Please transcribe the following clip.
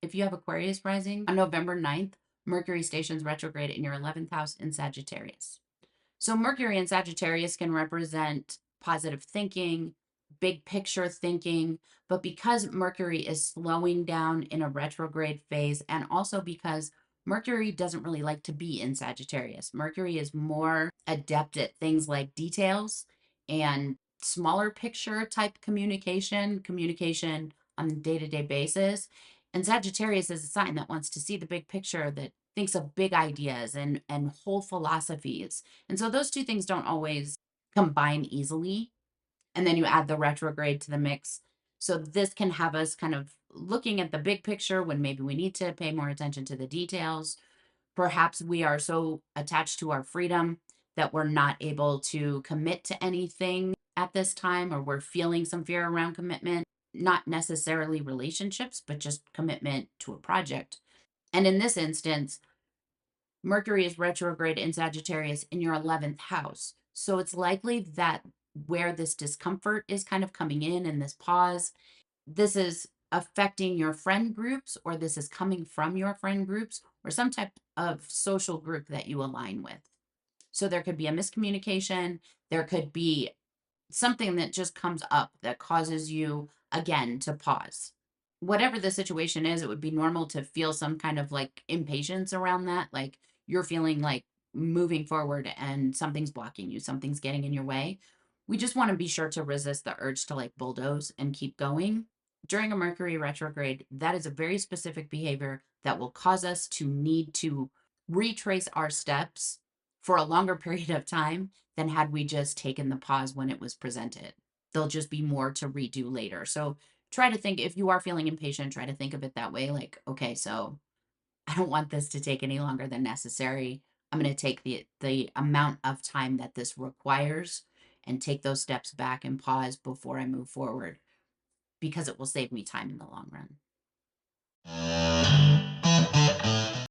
If you have Aquarius rising, on November 9th, Mercury stations retrograde in your 11th house in Sagittarius. So Mercury in Sagittarius can represent positive thinking, big picture thinking, but because Mercury is slowing down in a retrograde phase, and also because Mercury doesn't really like to be in Sagittarius. Mercury is more adept at things like details and smaller picture type communication on a day-to-day basis. And Sagittarius is a sign that wants to see the big picture, that thinks of big ideas and whole philosophies. And so those two things don't always combine easily. And then you add the retrograde to the mix. So this can have us kind of looking at the big picture when maybe we need to pay more attention to the details. Perhaps we are so attached to our freedom that we're not able to commit to anything at this time, or we're feeling some fear around commitment, not necessarily relationships, but just commitment to a project. And in this instance, Mercury is retrograde in Sagittarius in your 11th house. So it's likely that where this discomfort is kind of coming in and this pause, this is affecting your friend groups, or this is coming from your friend groups, or some type of social group that you align with. So there could be a miscommunication. There could be something that just comes up that causes you, again, to pause. Whatever the situation is, it would be normal to feel some kind of like impatience around that. Like you're feeling like moving forward and something's blocking you, something's getting in your way. We just want to be sure to resist the urge to like bulldoze and keep going. During a Mercury retrograde, that is a very specific behavior that will cause us to need to retrace our steps for a longer period of time than had we just taken the pause when it was presented. There'll just be more to redo later. So try to think, if you are feeling impatient, try to think of it that way. Like, okay, so I don't want this to take any longer than necessary. I'm going to take the amount of time that this requires and take those steps back and pause before I move forward, because it will save me time in the long run.